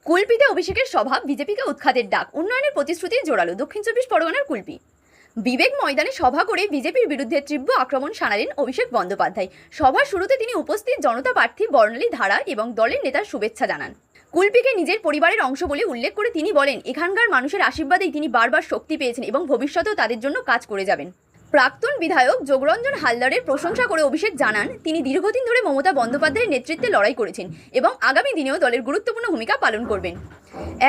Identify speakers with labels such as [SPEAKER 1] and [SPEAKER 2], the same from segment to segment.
[SPEAKER 1] কুলপিতে অভিষেকের সভা, বিজেপিকে উৎখাতের ডাক, উন্নয়নের প্রতিশ্রুতি জোরালো। দক্ষিণ চব্বিশ পরগনার কুলপি বিবেক ময়দানে সভা করে বিজেপির বিরুদ্ধে তীব্র আক্রমণ শানালেন অভিষেক বন্দ্যোপাধ্যায়। সভার শুরুতে তিনি উপস্থিত জনতা প্রার্থী বর্ণালী ধারা এবং দলের নেতার শুভেচ্ছা জানান। কুলপিকে নিজের পরিবারের অংশ বলে উল্লেখ করে তিনি বলেন, এখানকার মানুষের আশীর্বাদেই তিনি বারবার শক্তি পেয়েছেন এবং ভবিষ্যতেও তাদের জন্য কাজ করে যাবেন। প্রাক্তন বিধায়ক যোগরঞ্জন হালদারের প্রশংসা করে অভিষেক জানান, তিনি দীর্ঘদিন ধরে মমতা বন্দ্যোপাধ্যায়ের নেতৃত্বে লড়াই করেছেন এবং আগামী দিনেও দলের গুরুত্বপূর্ণ ভূমিকা পালন করবেন।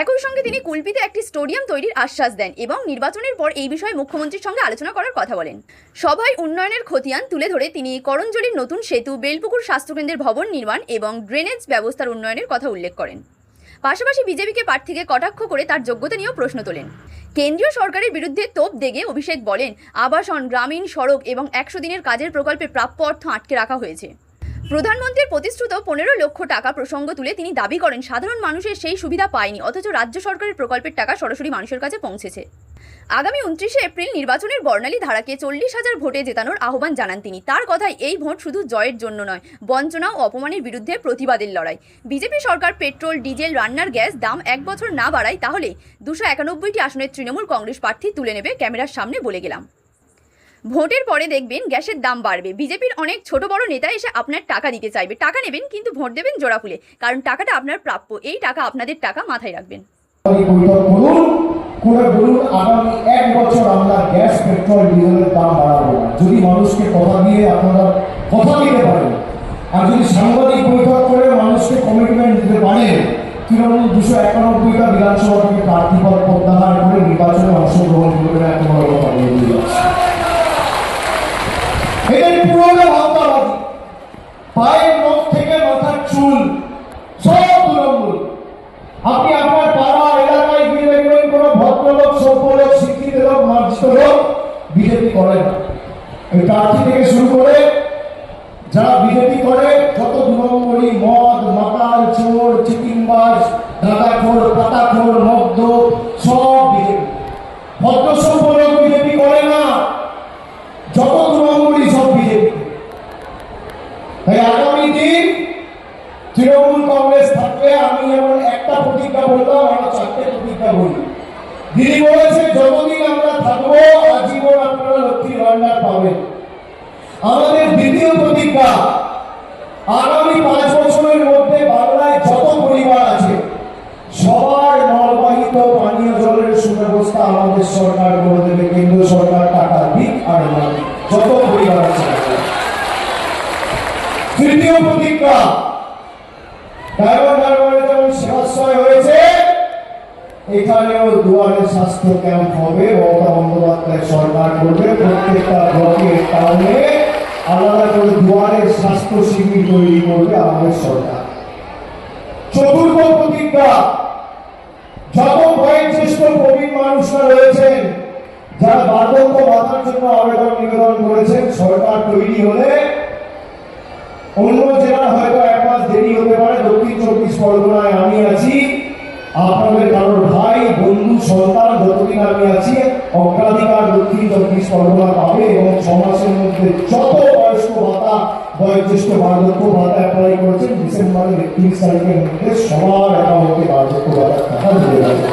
[SPEAKER 1] একই সঙ্গে তিনি কুলপিতে একটি স্টেডিয়াম তৈরির আশ্বাস দেন এবং নির্বাচনের পর এই বিষয়ে মুখ্যমন্ত্রীর সঙ্গে আলোচনা করার কথা বলেন। সভায় উন্নয়নের খতিয়ান তুলে ধরে তিনি করঞ্জলির নতুন সেতু, বেলপুকুর স্বাস্থ্যকেন্দ্রের ভবন নির্মাণ এবং ড্রেনেজ ব্যবস্থার উন্নয়নের কথা উল্লেখ করেন। পাশাপাশি বিজেপিকে প্রার্থীকে কটাক্ষ করে তার যোগ্যতা নিয়েও প্রশ্ন তোলেন। কেন্দ্রীয় সরকারের বিরুদ্ধে তোপ দেগে অভিষেক বলেন, আবাসন, গ্রামীণ সড়ক এবং 100 দিনের কাজের প্রকল্পে প্রাপ্য অর্থ আটকে রাখা হয়েছে। প্রধানমন্ত্রীর প্রতিশ্রুত 15 লক্ষ টাকা প্রসঙ্গ তুলে তিনি দাবি করেন, সাধারণ মানুষের সেই সুবিধা পায়নি, অথচ রাজ্য সরকারের প্রকল্পের টাকা সরাসরি মানুষের কাছে পৌঁছেছে। আগামী 29শে এপ্রিল নির্বাচনের বর্ণালী ধারাকে 40,000 ভোটে জেতানোর আহ্বান জানান তিনি। তার কথায়, এই ভোট শুধু জয়ের জন্য নয়, বঞ্চনা ও অপমানের বিরুদ্ধে প্রতিবাদের লড়াই। বিজেপি সরকার পেট্রোল, ডিজেল, রান্নার গ্যাস দাম 1 বছর না বাড়ায় তাহলে 291টি আসনের তৃণমূল কংগ্রেস প্রার্থী তুলে নেবে, ক্যামেরার সামনে বলে গেলাম। ভোটের পরে দেখবেন গ্যাসের দাম বাড়বে। বিজেপির অনেক ছোট বড় নেতা এসে আপনার টাকা দিতে চাইবে। টাকা নেবেন, কিন্তু ভোট দেবেন জোড়া ফুলে, কারণ টাকাটা আপনার প্রাপ্য। এই টাকা আপনাদের টাকা, মাথায় রাখবেন।
[SPEAKER 2] আগামী 1 বছর আমরা গ্যাস, পেট্রোল, ডিজেলের দাম বাড়াবো না। যদি মানুষকে কথা দিয়ে আপনারা কথা দিতে পারেন আর যদি সাংবাদিক বৈঠক করে মানুষকে কমিটমেন্ট দিতে পারেন, তৃণমূল 291টা বিধানসভা থেকে প্রার্থীপদ প্রত্যাহার করে নির্বাচনে অংশগ্রহণ করবে না। একটা বড় কথা বলে দিয়ে যাচ্ছে, এদের পুরোটা ভাবতাবাদী। পায়ের নখ থেকে মাথার চুল সব তৃণমূল। আপনি আপনার পাড়া এলাকায় গিয়ে দেখবেন কোনো ভদ্রলোক, সভ্যলোক, শিক্ষিত লোক, মার্জিত লোক বিজেপি করে না। এই প্রার্থী থেকে শুরু করে যারা বিজেপি করে, যত তৃণমূলী, মদ, মাতাল, চোর, চিটিংবাজ, দাদাখোর, পাতাখোর, মদ্য, সব বিজেপি। ভদ্র সভ্য লোক বিজেপি করে না, যত তৃণমূলী সব বিজেপি। তাই আগামী দিন তৃণমূল কংগ্রেস থাকলে আমি যেমন একটা প্রতিজ্ঞা বললাম, আমরা 4টে প্রতিজ্ঞা বলি। দিদি বলেছে, যতদিন আমরা থাকবো আজীবন আপনারা লক্ষ্মীর ভান্ডার পাবেন। আমাদের দ্বিতীয় প্রতিজ্ঞা, আগামী 5 বছরের মধ্যে বাংলায় যত পরিবার আছে সবার নলবাহিত পানীয় জলের সুব্যবস্থা আমাদের সরকার করে দেবে। কেন্দ্র সরকার টাকা দিক আর যত পরিবার আছে। তৃতীয় প্রতিজ্ঞা, যেমন সেবাশ্রয় হয়েছে, এখানেও দুয়ারে স্বাস্থ্য ক্যাম্প হবে। মমতা বন্দ্যোপাধ্যায় সরকার করবে। প্রত্যেকটা ব্লকে, টাউনে আলাদা করে দুয়ারে স্বাস্থ্য শিবির তৈরি করবে আমাদের সরকার। চতুর্থ প্রতিজ্ঞা, যত বয়োজ্যেষ্ঠ প্রবীণ মানুষরা রয়েছেন যারা বার্ধক্য ভাতার জন্য আবেদন নিবেদন করেছেন, সরকার তৈরি হলে অন্য জেলা হয়তো 1 মাস দেরি হতে পারে, দক্ষিণ 24 পরগনায় আমি আছি, আপনাদের কারোর ভাই, বন্ধু, সন্তান যতদিন আমি আছি অগ্রাধিকার দক্ষিণ 24 পরগনা পাবে। এবং 6 মাসের মধ্যে যত বয়স্ক ভাতা, বয়োজ্যেষ্ঠ বার্ধক্য ভাতা অ্যাপ্লাই করেছেন, ডিসেম্বরের 31 তারিখের মধ্যে সবার অ্যাকাউন্টে বার্ধক্য ভাতার টাকা দিয়ে যাবে।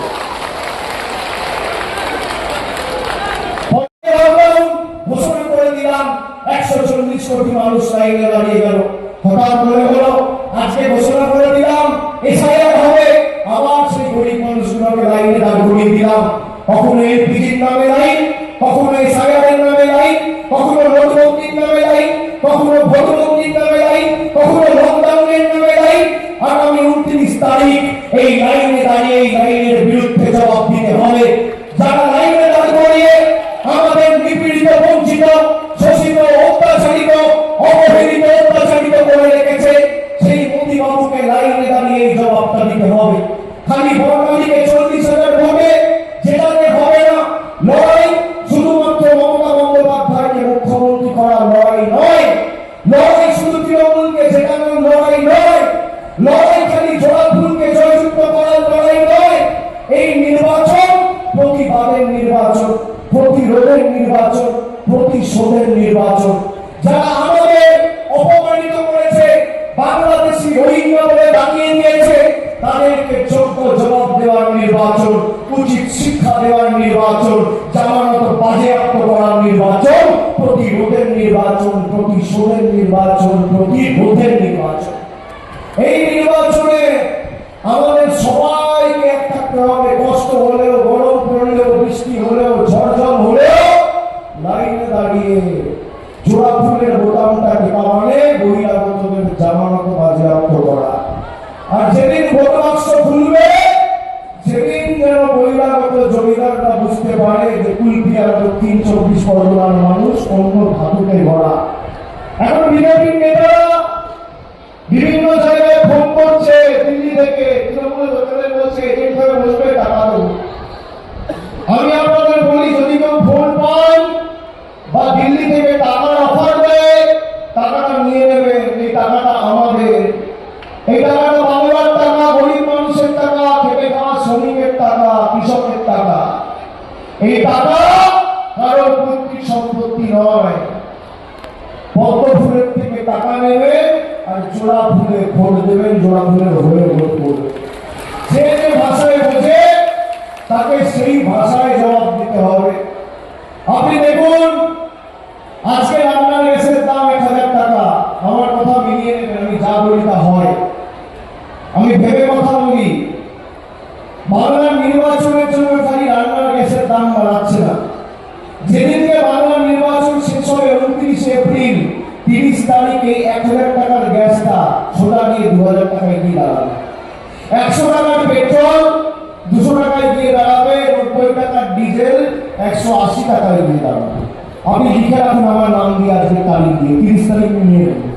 [SPEAKER 2] ঘোষণা করে দিলাম 140 কোটি মানুষ লাইনে দাঁড়িয়ে গেল। হঠাৎ মনে হলো আজকে ঘোষণা করে দিলাম এসআইআর হবে, আবার সেই গরিব মানুষগুলোকে লাইনে দাঁড় করিয়ে দিলাম। কখনো এলপিজির নামে লাইন, কখনো এসআইআর এর নামে লাইন, কখনো নোটবন্দির নামে লাইন, কখনো ভোটবন্দির নামে লাইন, কখনো লকডাউনের নামে লাইন। আগামী 29 তারিখ এই লাইনে দাঁড়িয়ে এই লাইনের বিরুদ্ধে জবাব দিতে হবে। যারা লাইনে দাঁড় করিয়ে আমাদের নিপীড়িত, বঞ্চিত, শোষিত, অত্যাচারিত, অবহেলিত, অত্যাচারিত করে রেখেছে, সেই মোদী বাবুকে লাইনে দাঁড়িয়ে এই জবাবটা দিতে হবে। খালি বর্ণালীকে 40,000 ভোটে জেতাতে হবে না। লড়াই শুধুমাত্র মমতা বন্দ্যোপাধ্যায়কে মুখ্যমন্ত্রী করার লড়াই নয়, লড়াই শুধু তৃণমূলকে জেতানোর লড়াই নয়, লড়াই খালি জোড়াফুলকে জয়যুক্ত করার লড়াই নয়। এই নির্বাচন প্রতিবাদের নির্বাচন, প্রতিরোধের নির্বাচন, প্রতিশোধের নির্বাচন। যারা আমাদের অপমানিত করেছে, বাংলাদেশি রোহিঙ্গা বলে দাঁড়িয়ে দিয়েছে, তাদেরকে যোগ্য নির্বাচন, উচিত শিক্ষা দেওয়ার নির্বাচন, জামানত বাজেয়াপ্ত করার নির্বাচন, প্রতিরোধের নির্বাচন, প্রতিশোধের নির্বাচন, প্রতিরোধের নির্বাচন। এই নির্বাচনে আমাদের সবাইকে এক থাকতে হবে। কষ্ট হলেও, গরম পড়লেও, বৃষ্টি হলেও, ঝড় হলেও লাইনে দাঁড়িয়ে জোড়া ফুলের বোতামটা টেকা মানে বহিরাগতদের জামানত বাজেয়াপ্ত করা। আর যেদিন ভোট বাক্স খুলবে সেদিন যেন বহিরাগত জমিদাররা বুঝতে পারে যে কুলপিয়ার দক্ষিণ 24 পরগনার মানুষ অন্য ধাতুতে ভরা। এখন বিজেপির নেতারা বিভিন্ন জায়গায় ফোন করছে, দিল্লি থেকে তৃণমূল লোকেদের বলছে এজেন্ট হয়ে বসবে, টাকা দেবো। আমি আপনাদের বলি, যদি কেউ ফোন পান বা দিল্লি থেকে টাকার অফার দেয়, টাকাটা নিয়ে নেবেন। এই টাকাটা আমাদের, এই টাকাটা বাংলার টাকা, গরিব মানুষের টাকা, খেটে খাওয়া শ্রমিকের টাকা, কৃষকের টাকা। এই টাকা কারো পৈতৃক সম্পত্তি নয়। পদ্ম ফুলের থেকে টাকা নেবেন আর জোড়া ফুলে ভোট দেবেন, জোড়া ফুলের হয়ে ভোট করবেন। যে যে ভাষায় বোঝে তাকে সেই ভাষায় জবাব দিতে হবে। আপনি দেখুন, আজকে রান্নার গ্যাসের দাম 1000 টাকা। আমার কথা মিলিয়ে নেবেন, আমি যা বলি তা হয়, আমি ভেবে কথা বলি। বাংলার নির্বাচনের জন্য খালি রান্নার গ্যাসের দাম বাড়াচ্ছে না। যেদিনকে বাংলার নির্বাচন শেষ হবে 29 এপ্রিল, 30 তারিখে 1000 টাকার গ্যাসটা সোজা গিয়ে 2000 টাকায় গিয়ে দাঁড়াবে। 100 টাকার পেট্রোল 200 টাকায় গিয়ে দাঁড়াবে। 90 টাকার ডিজেল 180 টাকায় গিয়ে দাঁড়াবে। আপনি লিখে রাখুন আমার নাম দিয়ে, আজকে তারিখ দিয়ে, 30 তারিখ নিয়ে নেবেন।